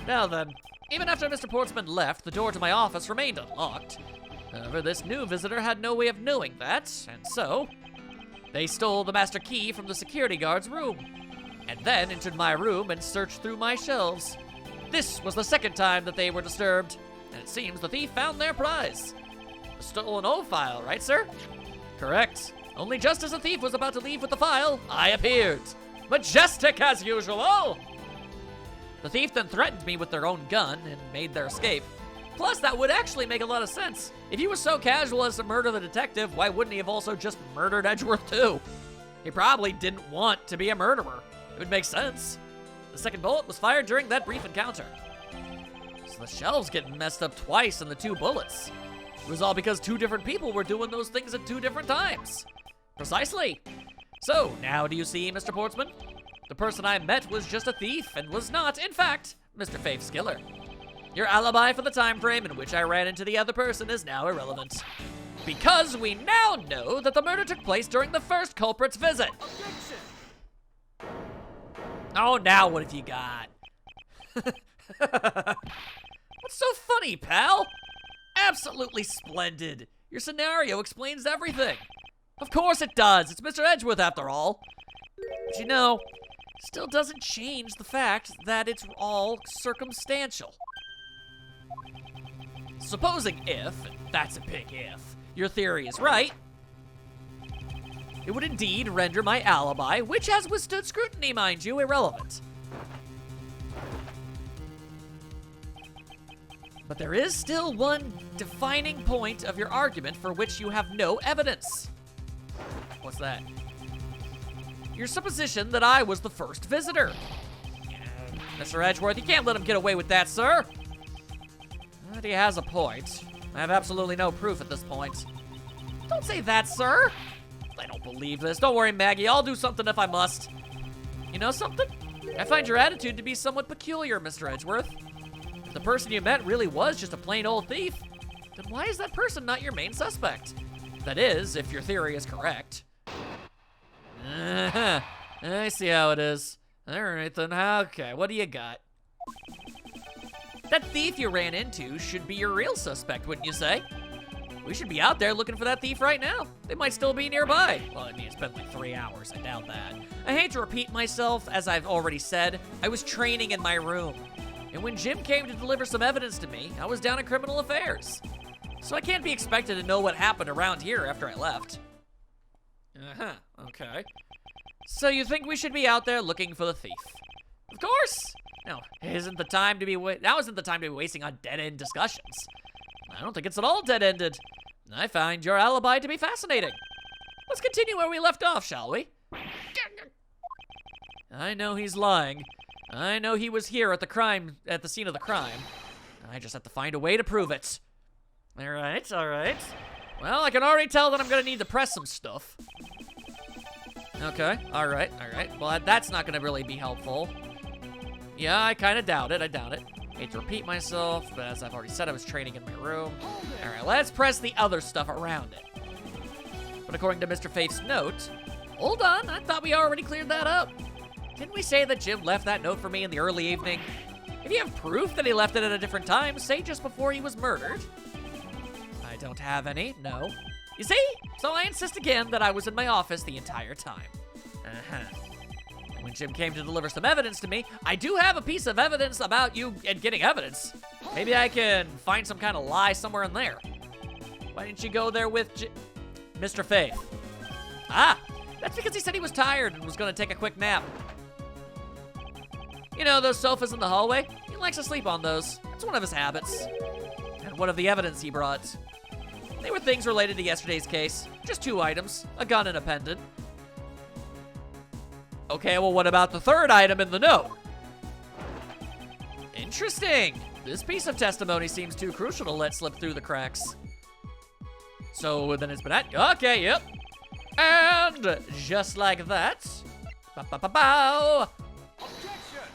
Now then, even after Mr. Portsman left, the door to my office remained unlocked. However, this new visitor had no way of knowing that, and so they stole the master key from the security guard's room, and then entered my room and searched through my shelves. This was the second time that they were disturbed, and it seems the thief found their prize. A stolen O file, right, sir? Correct. Only just as the thief was about to leave with the file, I appeared. Majestic as usual! The thief then threatened me with their own gun and made their escape. Plus, that would actually make a lot of sense. If he was so casual as to murder the detective, why wouldn't he have also just murdered Edgeworth too? He probably didn't want to be a murderer. It would make sense. The second bullet was fired during that brief encounter. So the shelves get messed up twice in the 2 bullets. It was all because 2 different people were doing those things at 2 different times. Precisely. So, now do you see, Mr. Portsman? The person I met was just a thief and was not, in fact, Mr. Faith's killer. Your alibi for the time frame in which I ran into the other person is now irrelevant. Because we now know that the murder took place during the first culprit's visit. Objection! Oh, now what have you got? What's so funny, pal? Absolutely splendid. Your scenario explains everything. Of course it does. It's Mr. Edgeworth after all. But you know, still doesn't change the fact that it's all circumstantial. Supposing if, and that's a big if, your theory is right, it would indeed render my alibi, which has withstood scrutiny, mind you, irrelevant. But there is still one defining point of your argument for which you have no evidence. What's that? Your supposition that I was the first visitor. Mr. Edgeworth, you can't let him get away with that, sir. But he has a point. I have absolutely no proof at this point. Don't say that, sir. I don't believe this. Don't worry, Maggie. I'll do something if I must. You know something? I find your attitude to be somewhat peculiar, Mr. Edgeworth. If the person you met really was just a plain old thief, then why is that person not your main suspect? That is, if your theory is correct. I see how it is. All right, then. Okay, what do you got? That thief you ran into should be your real suspect, wouldn't you say? We should be out there looking for that thief right now. They might still be nearby. Well, I mean, it's been like 3 hours. I doubt that. I hate to repeat myself, as I've already said. I was training in my room. And when Jim came to deliver some evidence to me, I was down in criminal affairs. So I can't be expected to know what happened around here after I left. Uh-huh, okay. So you think we should be out there looking for the thief? Of course! Now isn't the time to be wasting on dead-end discussions. I don't think it's at all dead-ended. I find your alibi to be fascinating. Let's continue where we left off, shall we? I know he's lying. I know he was here at the scene of the crime. I just have to find a way to prove it. All right. Well, I can already tell that I'm gonna need to press some stuff. Okay, all right. Well, that's not gonna really be helpful. Yeah, I kind of doubt it. Hate to repeat myself, but as I've already said, I was training in my room. All right, let's press the other stuff around it. But according to Mr. Faith's note, hold on, I thought we already cleared that up. Didn't we say that Jim left that note for me in the early evening? If you have proof that he left it at a different time, say just before he was murdered. I don't have any, no. You see? So I insist again that I was in my office the entire time. When Jim came to deliver some evidence to me, I do have a piece of evidence about you and getting evidence. Maybe I can find some kind of lie somewhere in there. Why didn't you go there with Mr. Faith? Ah, that's because he said he was tired and was gonna take a quick nap. You know, those sofas in the hallway? He likes to sleep on those. It's one of his habits. And one of the evidence he brought. They were things related to yesterday's case. Just 2 items, a gun and a pendant. Okay, well, what about the third item in the note? Interesting. This piece of testimony seems too crucial to let slip through the cracks. So then it's been okay, yep. And just like that. Ba-ba-ba-bow. Objection.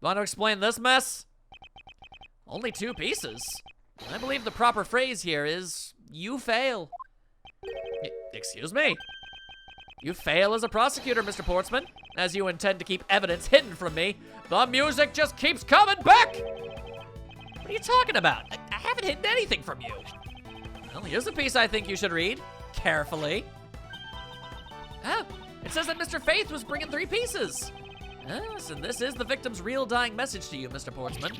Want to explain this mess? Only 2 pieces. I believe the proper phrase here is, you fail. Excuse me? You fail as a prosecutor, Mr. Portsman, as you intend to keep evidence hidden from me. The music just keeps coming back! What are you talking about? I haven't hidden anything from you. Well, here's a piece I think you should read. Carefully. Oh, it says that Mr. Faith was bringing 3 pieces. Yes, and this is the victim's real dying message to you, Mr. Portsman.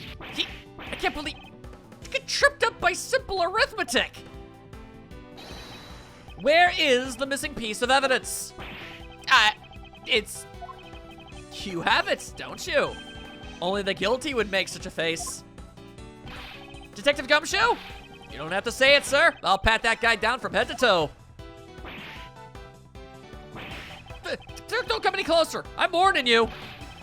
I can't believe... You get tripped up by simple arithmetic! Where is the missing piece of evidence? You have it, don't you? Only the guilty would make such a face. Detective Gumshoe? You don't have to say it, sir. I'll pat that guy down from head to toe. Don't come any closer. I'm warning you.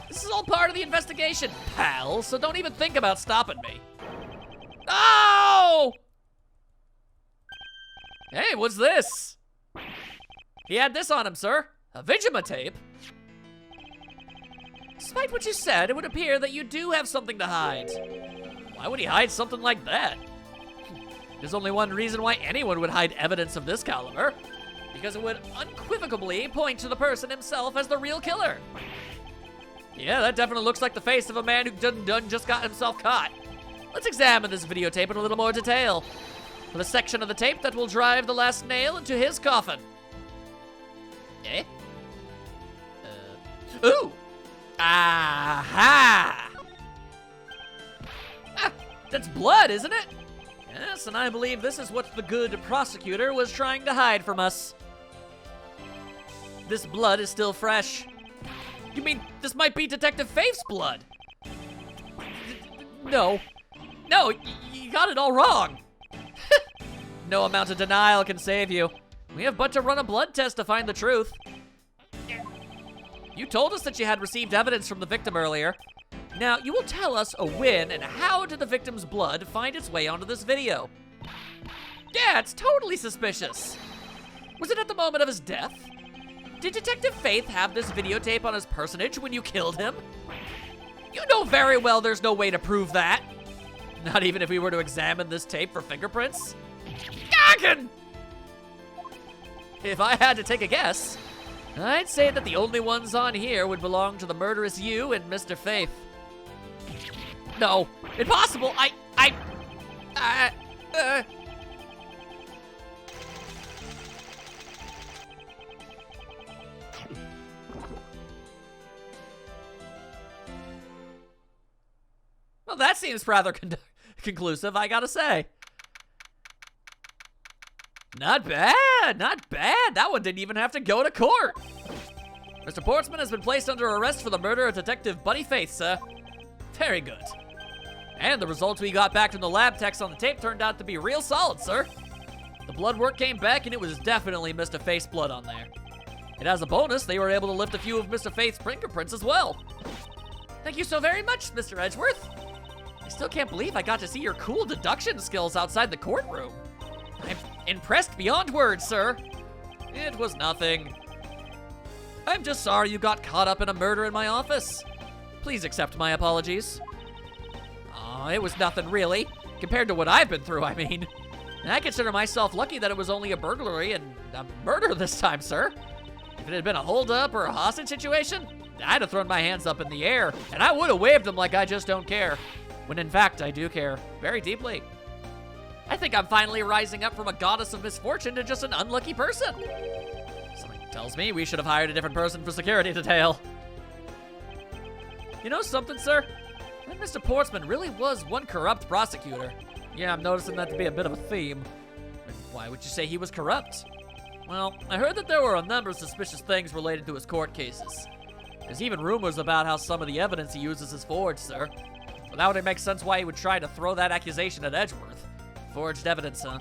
This is all part of the investigation, pal, so don't even think about stopping me. Oh! Hey, what's this? He had this on him, sir. A Vigima tape. Despite what you said, it would appear that you do have something to hide. Why would he hide something like that? There's only one reason why anyone would hide evidence of this caliber. Because it would unequivocally point to the person himself as the real killer. Yeah, that definitely looks like the face of a man who done just got himself caught. Let's examine this videotape in a little more detail. For the section of the tape that will drive the last nail into his coffin. Eh? Ooh! Aha! Ah, that's blood, isn't it? Yes, and I believe this is what the good prosecutor was trying to hide from us. This blood is still fresh. You mean this might be Detective Faith's blood? No. No, you got it all wrong. No amount of denial can save you. We have but to run a blood test to find the truth. You told us that you had received evidence from the victim earlier. Now, you will tell us when and how did the victim's blood find its way onto this video? Yeah, it's totally suspicious. Was it at the moment of his death? Did Detective Faith have this videotape on his personage when you killed him? You know very well there's no way to prove that. Not even if we were to examine this tape for fingerprints. Gaggin! If I had to take a guess, I'd say that the only ones on here would belong to the murderous you and Mr. Faith. No, impossible. Well, that seems rather conclusive, I gotta say. Not bad, not bad. That one didn't even have to go to court. Mr. Portsman has been placed under arrest for the murder of Detective Buddy Faith, sir. Very good. And the results we got back from the lab techs on the tape turned out to be real solid, sir. The blood work came back and it was definitely Mr. Faith's blood on there. And as a bonus, they were able to lift a few of Mr. Faith's fingerprints as well. Thank you so very much, Mr. Edgeworth. I still can't believe I got to see your cool deduction skills outside the courtroom. I'm impressed beyond words, sir. It was nothing. I'm just sorry you got caught up in a murder in my office. Please accept my apologies. Oh, it was nothing really. Compared to what I've been through, I mean. And I consider myself lucky that it was only a burglary and a murder this time, sir. If it had been a holdup or a hostage situation, I'd have thrown my hands up in the air, and I would have waved them like I just don't care. When in fact, I do care. Very deeply. I think I'm finally rising up from a goddess of misfortune to just an unlucky person. Something tells me we should have hired a different person for security detail. You know something, sir? That Mr. Portsman really was one corrupt prosecutor. Yeah, I'm noticing that to be a bit of a theme. And why would you say he was corrupt? Well, I heard that there were a number of suspicious things related to his court cases. There's even rumors about how some of the evidence he uses is forged, sir. So that would make sense why he would try to throw that accusation at Edgeworth. Forged evidence, huh?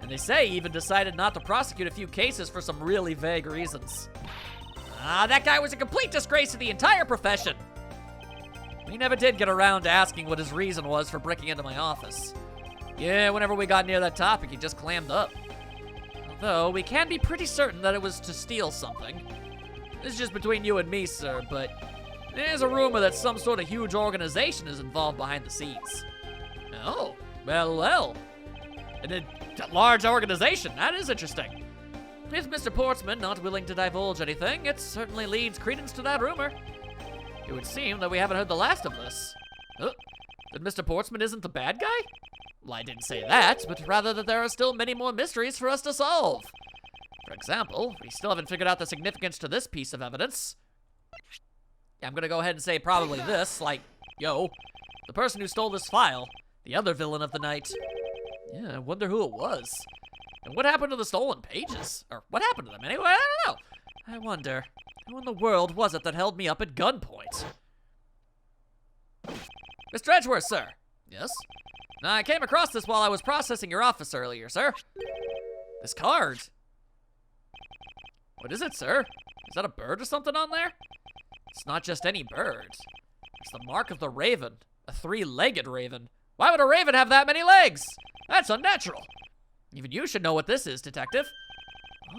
And they say he even decided not to prosecute a few cases for some really vague reasons. That guy was a complete disgrace to the entire profession. We never did get around to asking what his reason was for breaking into my office. Yeah, whenever we got near that topic, he just clammed up. Although, we can be pretty certain that it was to steal something. This is just between you and me, sir, but there's a rumor that some sort of huge organization is involved behind the scenes. Oh, well. A large organization, that is interesting. With Mr. Portsman not willing to divulge anything, it certainly leads credence to that rumor. It would seem that we haven't heard the last of this. That Mr. Portsman isn't the bad guy? Well, I didn't say that, but rather that there are still many more mysteries for us to solve. For example, we still haven't figured out the significance to this piece of evidence. Yeah, I'm gonna go ahead and say probably this, like, yo, the person who stole this file, the other villain of the night. Yeah, I wonder who it was. And what happened to the stolen pages? Or what happened to them anyway? I don't know. I wonder, who in the world was it that held me up at gunpoint? Mr. Edgeworth, sir. Yes? I came across this while I was processing your office earlier, sir. This card. What is it, sir? Is that a bird or something on there? It's not just any bird. It's the mark of the raven. A 3-legged raven. Why would a raven have that many legs? That's unnatural. Even you should know what this is, detective.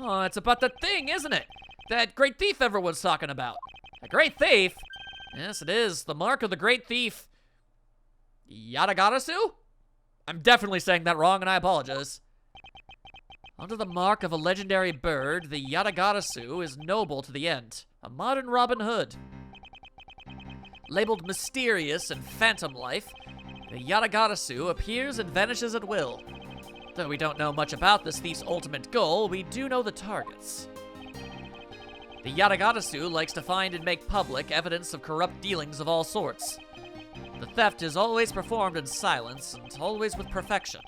Oh, it's about that thing, isn't it? That great thief everyone's talking about. A great thief? Yes, it is. The mark of the great thief. Yadagarasu? I'm definitely saying that wrong, and I apologize. Under the mark of a legendary bird, the Yadagarasu is noble to the end. A modern Robin Hood. Labeled mysterious and phantom-life, the Yadagarasu appears and vanishes at will. Though we don't know much about this thief's ultimate goal, we do know the targets. The Yadagarasu likes to find and make public evidence of corrupt dealings of all sorts. The theft is always performed in silence and always with perfection.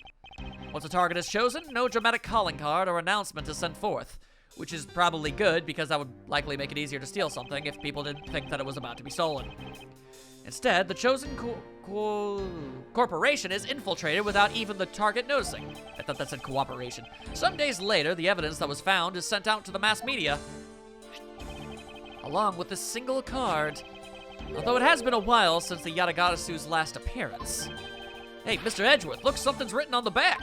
Once a target is chosen, no dramatic calling card or announcement is sent forth, which is probably good because that would likely make it easier to steal something if people didn't think that it was about to be stolen. Instead, the chosen corporation is infiltrated without even the target noticing. I thought that said cooperation. Some days later, the evidence that was found is sent out to the mass media, along with a single card. Although it has been a while since the Yadagarasu's last appearance. Hey, Mr. Edgeworth, look, something's written on the back.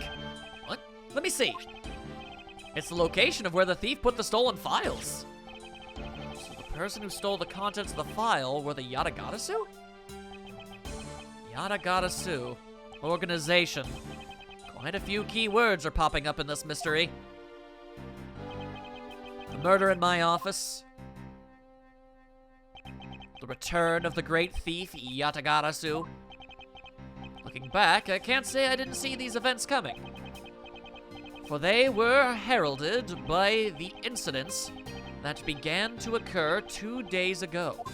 What? Let me see. It's the location of where the thief put the stolen files. So the person who stole the contents of the file were the Yadagarasu? Yadagarasu. Organization. Quite a few key words are popping up in this mystery. The murder in my office. The return of the great thief, Yatagarasu. Looking back, I can't say I didn't see these events coming. For they were heralded by the incidents that began to occur 2 days ago.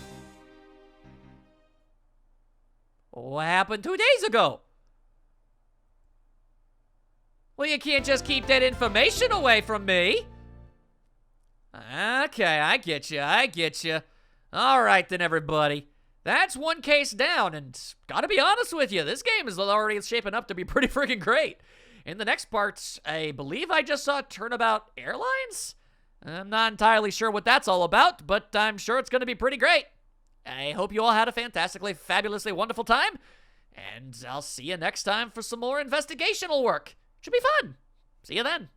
What happened 2 days ago? Well, you can't just keep that information away from me. Okay, I get you. All right then, everybody. That's one case down, and gotta be honest with you, this game is already shaping up to be pretty freaking great. In the next parts, I believe I just saw Turnabout Airlines? I'm not entirely sure what that's all about, but I'm sure it's gonna be pretty great. I hope you all had a fantastically, fabulously wonderful time, and I'll see you next time for some more investigational work. Should be fun. See you then.